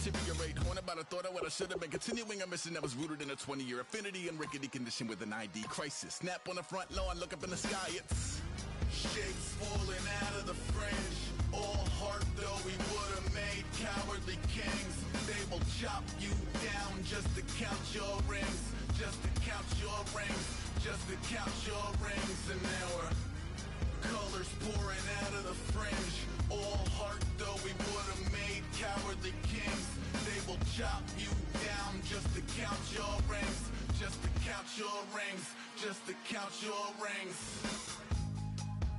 deteriorate. Haunted by the thought of what I should have been. Continuing a mission that was rooted in a 20-year affinity and rickety condition with an ID crisis. Snap on the front lawn, look up in the sky, it's shapes falling out of the fringe. All heart though we would have made cowardly kings. They will chop you down just to count your rings. Just to count your rings. Just to count your rings. And now we're colors pouring out of the fringe. All heart though we would have made cowardly kings. They will chop you down just to count your rings. Just to count your rings. Just to count your rings.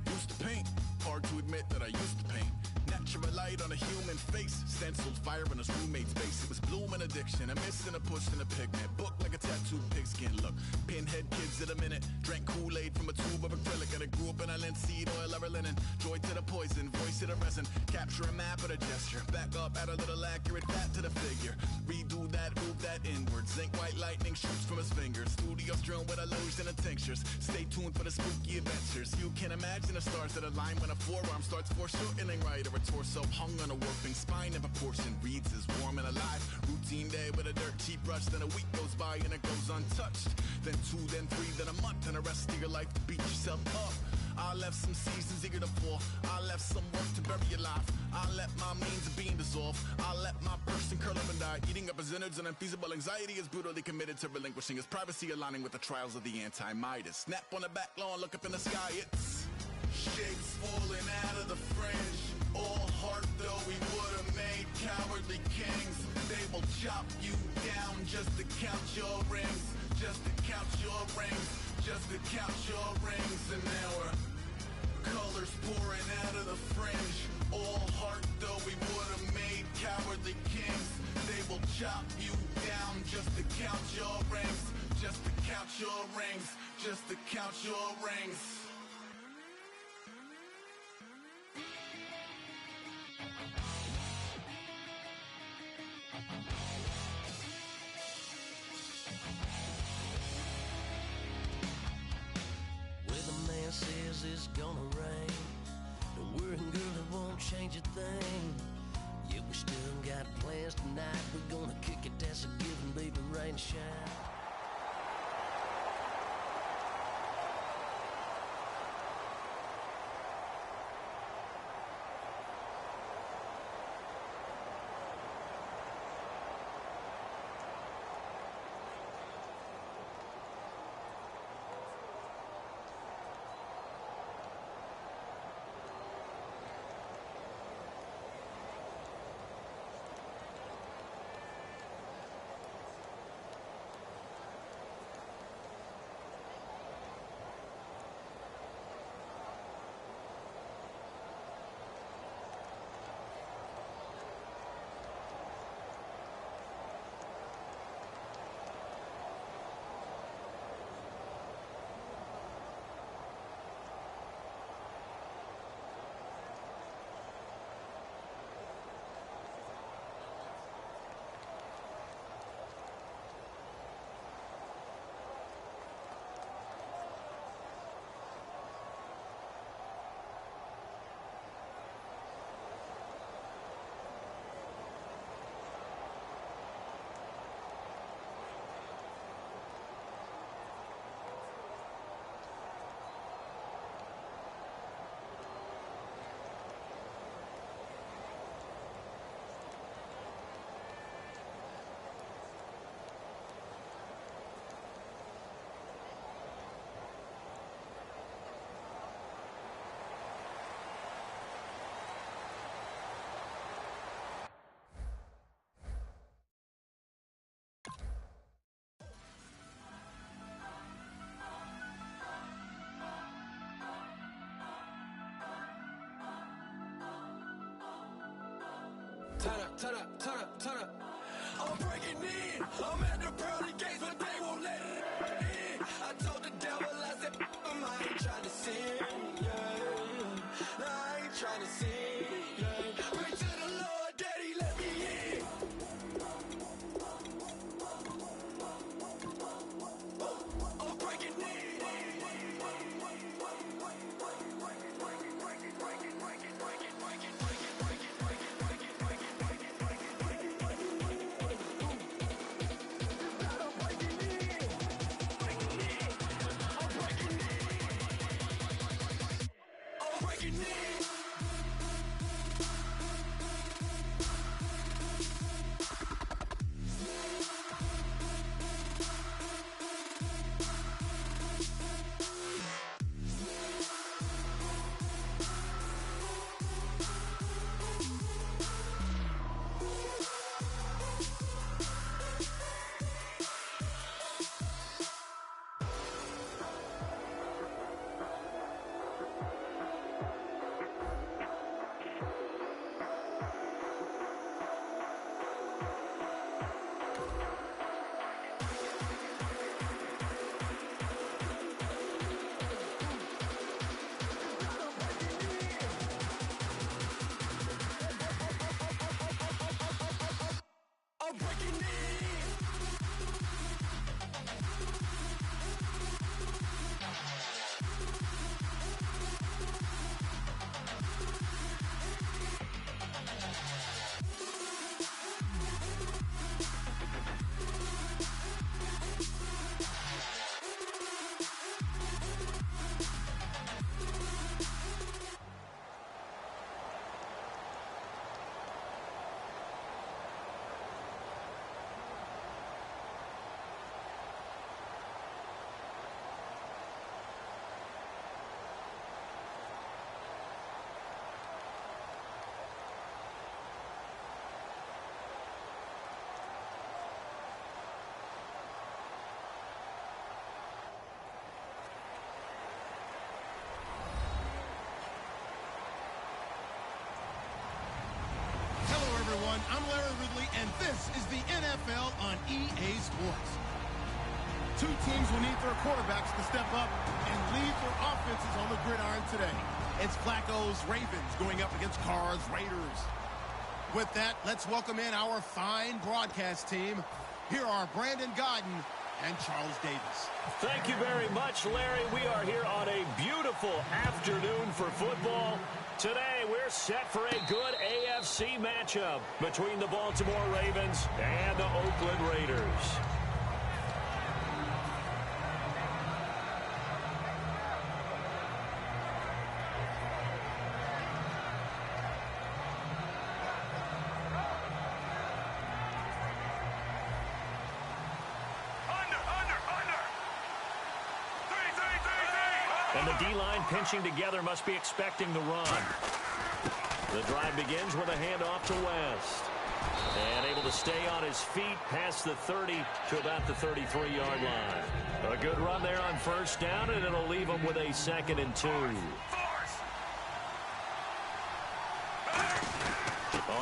Used to paint, hard to admit that I used to paint. Natural light on a human face, stenciled fire in his roommate's face. It was bloom and addiction, a miss and a push and a pigment. Book like a tattooed pigskin look. Pinhead kids in a minute, drank Kool-Aid from a tube of acrylic. And I grew up in a linseed oil or a linen. Joy to the poison, voice to the resin. Capture a map of a gesture. Back up, add a little accurate fat to the figure. Redo that, move that inward. Zinc white lightning shoots from his fingers. Studio strewn with illusion and tinctures. Stay tuned for the spooky adventures. You can imagine the stars that align when a forearm starts foreshortening right or a torso hung on a warping spine of a portion reads as warm and alive. Routine day with a dirt cheap brush, then a week goes by and it goes untouched. Then 2, then 3, then a month, and the rest of your life to beat yourself up. I left some seasons eager to fall. I left some work to bury alive. I let my means of being dissolve. I let my person curl up and die. Eating up his innards and unfeasible anxiety is brutally committed to relinquishing his privacy, aligning with the trials of the anti-Midas. Snap on the back lawn, look up in the sky, it's shapes falling out of the fringe. All heart though we would have made cowardly kings. They will chop you down just to count your rings. Just to count your rings. Just to count your rings. And now we're colors pouring out of the fringe. All heart though we would have made cowardly kings. They will chop you down just to count your rings. Just to count your rings. Just to count your rings. Says it's gonna rain. Don't worry, girl, it won't change a thing. Yeah, we still got plans tonight. We're gonna kick it, that's a given, baby, rain, shine. Turn up. I'm breaking in. I'm at the pearly gates, but they won't let it in. I told the devil, I said, I ain't trying to sin. Yeah. I ain't trying to sin. Yeah. Pray to the Lord, Daddy, let me in. I'm breaking in. everyone. I'm Larry Ridley, and this is the NFL on EA Sports. Two teams will need their quarterbacks to step up and lead their offenses on the gridiron today. It's Flacco's Ravens going up against Carr's Raiders. With that, let's welcome in our fine broadcast team. Here are Brandon Godden and Charles Davis. Thank you very much, Larry. We are here on a beautiful afternoon for football. Today, we're set for a good AFC matchup between the Baltimore Ravens and the Oakland Raiders. And the D-line pinching together must be expecting the run. The drive begins with a handoff to West. And able to stay on his feet past the 30 to about the 33-yard line. A good run there on first down, and it'll leave him with a 2nd and 2. On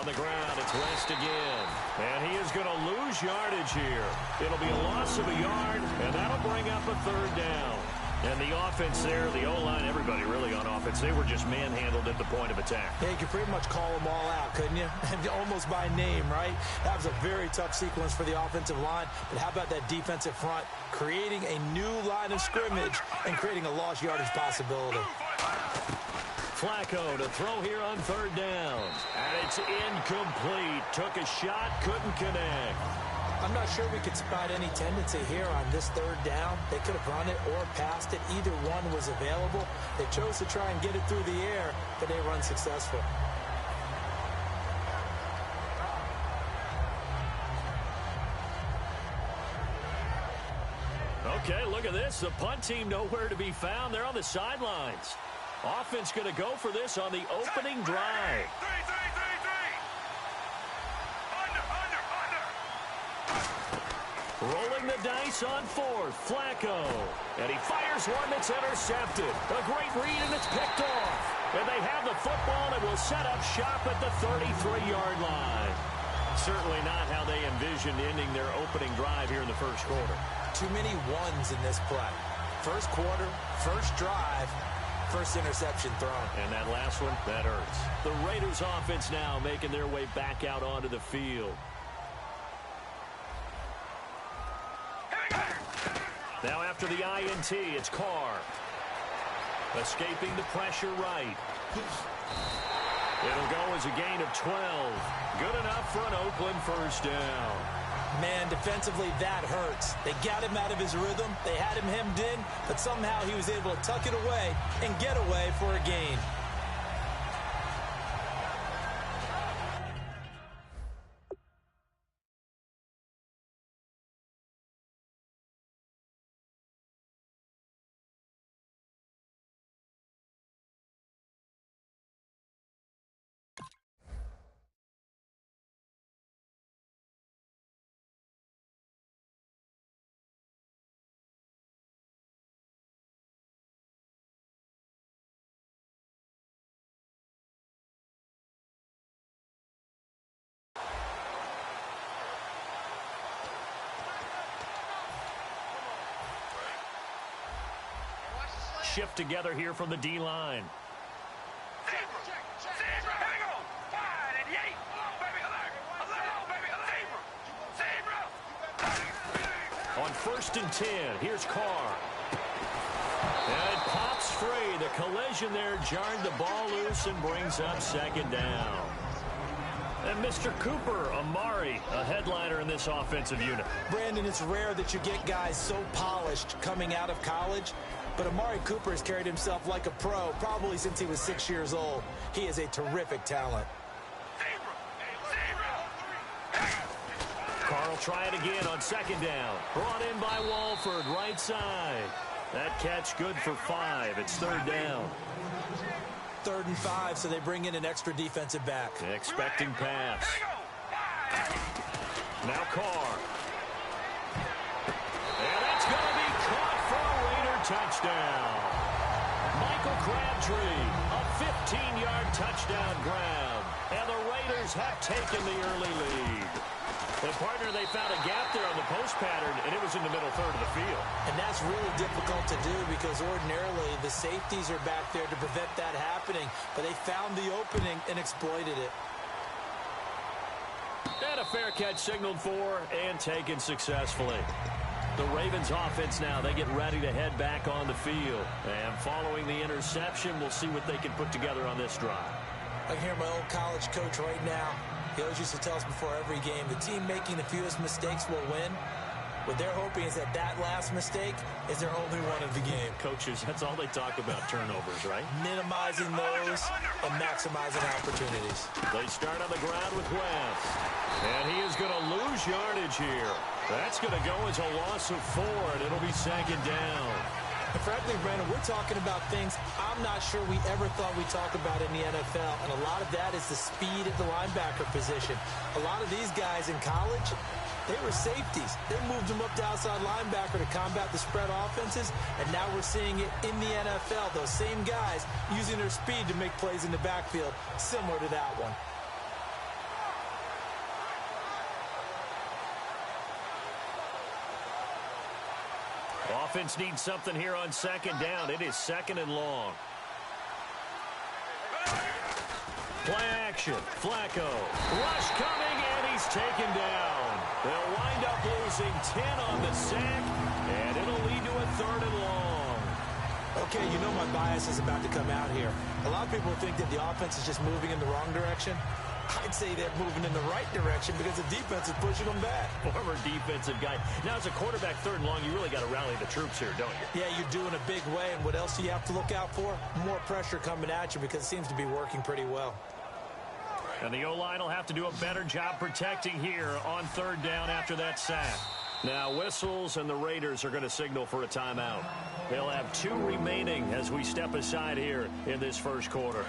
the ground, it's West again. And he is going to lose yardage here. It'll be a loss of a yard, and that'll bring up a 3rd down. And the offense there, the O-line, everybody really on offense, they were just manhandled at the point of attack. Yeah, you could pretty much call them all out, couldn't you? Almost by name, right? That was a very tough sequence for the offensive line. But how about that defensive front creating a new line of scrimmage and creating a lost yardage possibility? Flacco to throw here on 3rd down. And it's incomplete. Took a shot, couldn't connect. I'm not sure we could spot any tendency here on this 3rd down. They could have run it or passed it. Either one was available. They chose to try and get it through the air, but they were unsuccessful. Okay, look at this. The punt team nowhere to be found. They're on the sidelines. Offense going to go for this on the opening drive. Rolling the dice on 4th, Flacco. And he fires one that's intercepted. A great read, and it's picked off. And they have the football and will set up shop at the 33-yard line. Certainly not how they envisioned ending their opening drive here in the first quarter. Too many ones in this play. First quarter, first drive, first interception thrown. And that last one, that hurts. The Raiders offense now making their way back out onto the field. Now after the INT, it's Carr. Escaping the pressure right. It'll go as a gain of 12. Good enough for an Oakland first down. Man, defensively, that hurts. They got him out of his rhythm. They had him hemmed in, but somehow he was able to tuck it away and get away for a gain. Shift together here from the D-line. On 1st and 10, here's Carr. And it pops free. The collision there jarred the ball loose and brings up 2nd down. And Mr. Cooper, Amari, a headliner in this offensive unit. Brandon, it's rare that you get guys so polished coming out of college, but Amari Cooper has carried himself like a pro probably since he was 6 years old. He is a terrific talent. Carr will try it again on 2nd down. Brought in by Walford, right side. That catch good for 5. It's 3rd down. 3rd and 5, so they bring in an extra defensive back. Expecting pass. Now Carr. And it's going to be caught for a Raider touchdown. Michael Crabtree, a 15-yard touchdown grab. And the Raiders Raiders have taken the early lead. And, partner, they found a gap there on the post pattern, and it was in the middle third of the field. And that's really difficult to do because ordinarily the safeties are back there to prevent that happening. But they found the opening and exploited it. And a fair catch signaled for and taken successfully. The Ravens offense now, they get ready to head back on the field. And following the interception, we'll see what they can put together on this drive. I can hear my old college coach right now. He always used to tell us before every game, the team making the fewest mistakes will win. What they're hoping is that that last mistake is their only one of the game. Coaches, that's all they talk about, turnovers, right? Minimizing those and maximizing opportunities. They start on the ground with West. And he is going to lose yardage here. That's going to go as a loss of 4, and it'll be second down. And frankly, Brandon, we're talking about things I'm not sure we ever thought we'd talk about in the NFL. And a lot of that is the speed at the linebacker position. A lot of these guys in college, they were safeties. They moved them up to outside linebacker to combat the spread offenses. And now we're seeing it in the NFL. Those same guys using their speed to make plays in the backfield, similar to that one. Offense needs something here on second down. It is second and long. Play action. Flacco. Rush coming, and he's taken down. They'll wind up losing 10 on the sack, and it'll lead to a third and long. Okay, you know my bias is about to come out here. A lot of people think that the offense is just moving in the wrong direction. I'd say they're moving in the right direction because the defense is pushing them back. Former defensive guy. Now, as a quarterback, third and long, you really got to rally the troops here, don't you? Yeah, you do in a big way. And what else do you have to look out for? More pressure coming at you because it seems to be working pretty well. And the O-line will have to do a better job protecting here on third down after that sack. Now, whistles, and the Raiders are going to signal for a timeout. They'll have 2 remaining as we step aside here in this first quarter.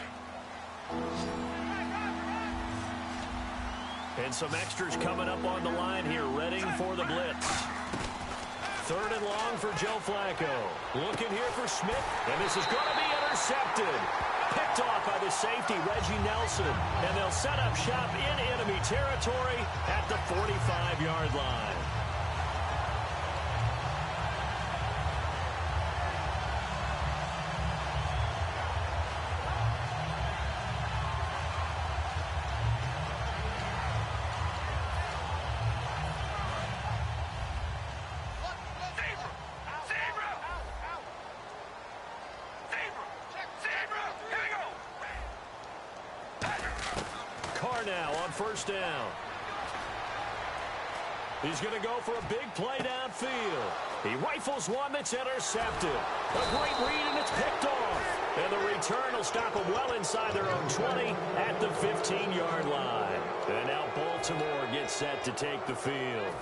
And some extras coming up on the line here, ready for the blitz. Third and long for Joe Flacco. Looking here for Smith, and this is going to be intercepted. Picked off by the safety, Reggie Nelson. And they'll set up shop in enemy territory at the 45-yard line. Now on first down. He's going to go for a big play downfield. He rifles one that's intercepted. A great read, and it's picked off. And the return will stop them well inside their own 20 at the 15-yard line. And now Baltimore gets set to take the field.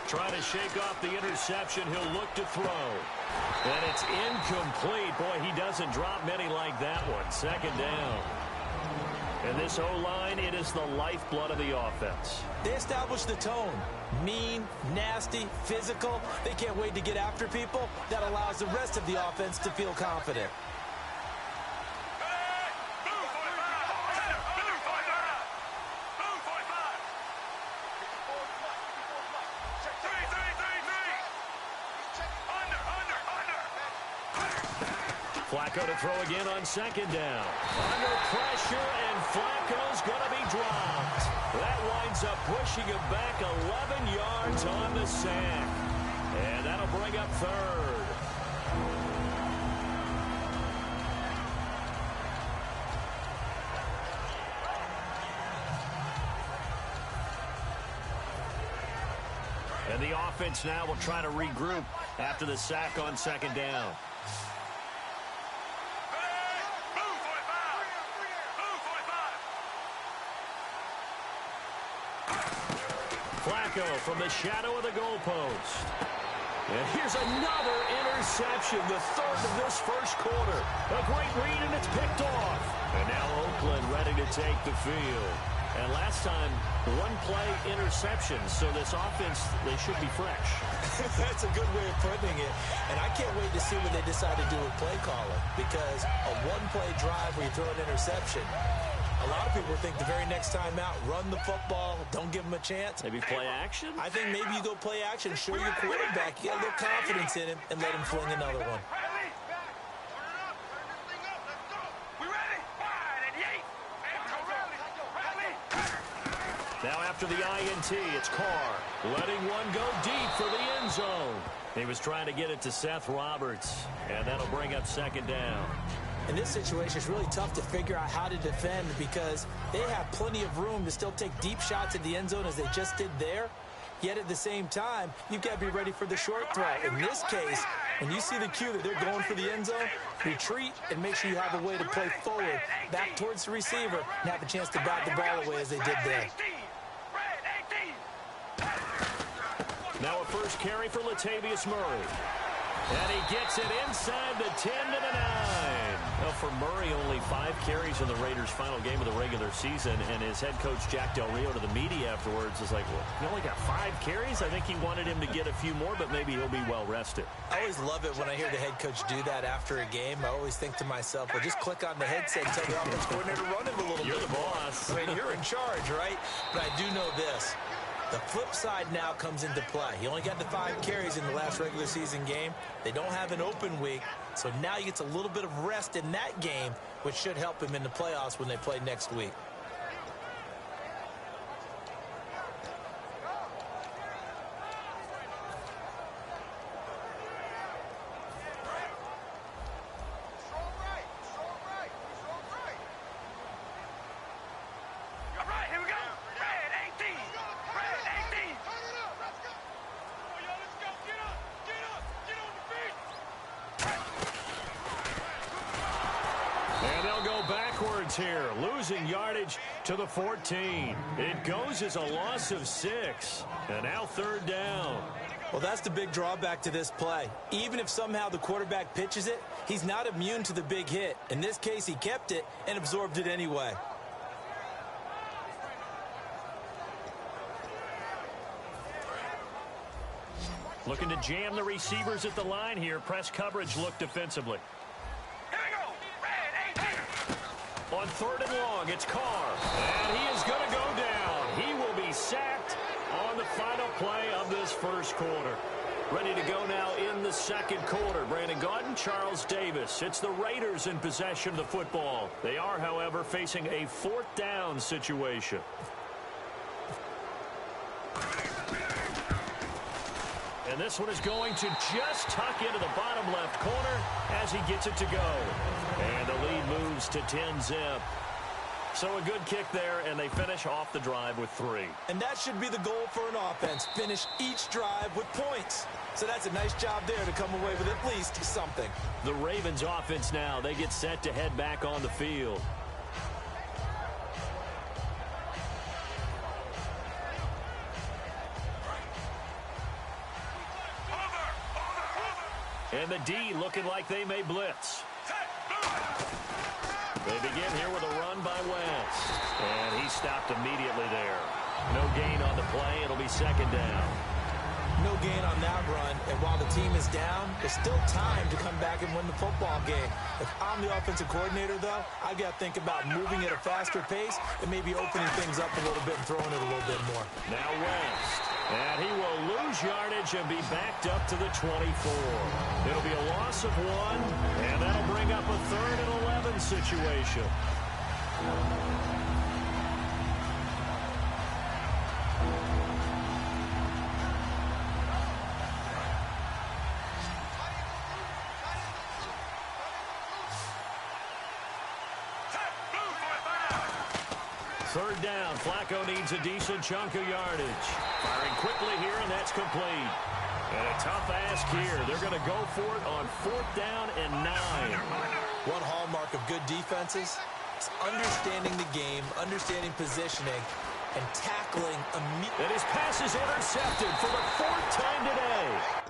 Trying to shake off the interception. He'll look to throw. And it's incomplete. Boy, he doesn't drop many like that one. Second down. And this O-line, it is the lifeblood of the offense. They established the tone. Mean, nasty, physical. They can't wait to get after people. That allows the rest of the offense to feel confident. Flacco to throw again on second down. Under pressure, and Flacco's going to be dropped. That winds up pushing him back 11 yards on the sack. And that'll bring up third. And the offense now will try to regroup after the sack on second down. Flacco from the shadow of the goalpost. And here's another interception, the third of this first quarter. A great read, and it's picked off. And now Oakland ready to take the field. And last time, one-play interception, so this offense, they should be fresh. That's a good way of putting it. And I can't wait to see what they decide to do with play calling, because a one-play drive where you throw an interception, a lot of people think the very next time out, run the football, don't give them a chance. Maybe play action? I think maybe you go play action, show your quarterback, you get a little confidence in him, and let him fling another one. Now after the INT, it's Carr letting one go deep for the end zone. He was trying to get it to Seth Roberts, and that'll bring up second down. In this situation, it's really tough to figure out how to defend because they have plenty of room to still take deep shots at the end zone as they just did there. Yet at the same time, you've got to be ready for the short throw. In this case, when you see the cue that they're going for the end zone, retreat and make sure you have a way to play forward, back towards the receiver, and have a chance to bat the ball away as they did there. Now a first carry for Latavius Murray. And he gets it inside the 10 to the 9. Well, for Murray, only 5 carries in the Raiders' final game of the regular season, and his head coach, Jack Del Rio, to the media afterwards is like, well, he only got 5 carries? I think he wanted him to get a few more, but maybe he'll be well rested. I always love it when I hear the head coach do that after a game. I always think to myself, well, just click on the headset and tell the offense coordinator to run it a little bit. You're the boss. I mean, you're in charge, right? But I do know this. The flip side now comes into play. He only got the 5 carries in the last regular season game. They don't have an open week, so now he gets a little bit of rest in that game, which should help him in the playoffs when they play next week. Here, losing yardage to the 14. It goes as a loss of 6. And now third down. Well, that's the big drawback to this play. Even if somehow the quarterback pitches it, he's not immune to the big hit. In this case, he kept it and absorbed it anyway. Looking to jam the receivers at the line here. Press coverage look defensively. On third and long, it's Carr. And he is going to go down. He will be sacked on the final play of this first quarter. Ready to go now in the second quarter. Brandon Gaudin, Charles Davis. It's the Raiders in possession of the football. They are, however, facing a fourth down situation. And this one is going to just tuck into the bottom left corner as he gets it to go. And the lead moves to 10-zip. So a good kick there, and they finish off the drive with 3. And that should be the goal for an offense. Finish each drive with points. So that's a nice job there to come away with at least something. The Ravens offense now, they get set to head back on the field. And the D looking like they may blitz. They begin here with a run by West. And he stopped immediately there. No gain on the play. It'll be second down. No gain on that run. And while the team is down, there's still time to come back and win the football game. If I'm the offensive coordinator, though, I've got to think about moving at a faster pace and maybe opening things up a little bit and throwing it a little bit more. Now West. And he will lose yardage and be backed up to the 24. It'll be a loss of 1, and that'll bring up a 3rd and 11 situation. Third down. Flacco needs a decent chunk of yardage. Firing quickly here, and that's complete. And a tough ask here. They're going to go for it on 4th down and 9. One hallmark of good defenses is understanding the game, understanding positioning, and tackling immediately. And his pass is intercepted for the 4th time today.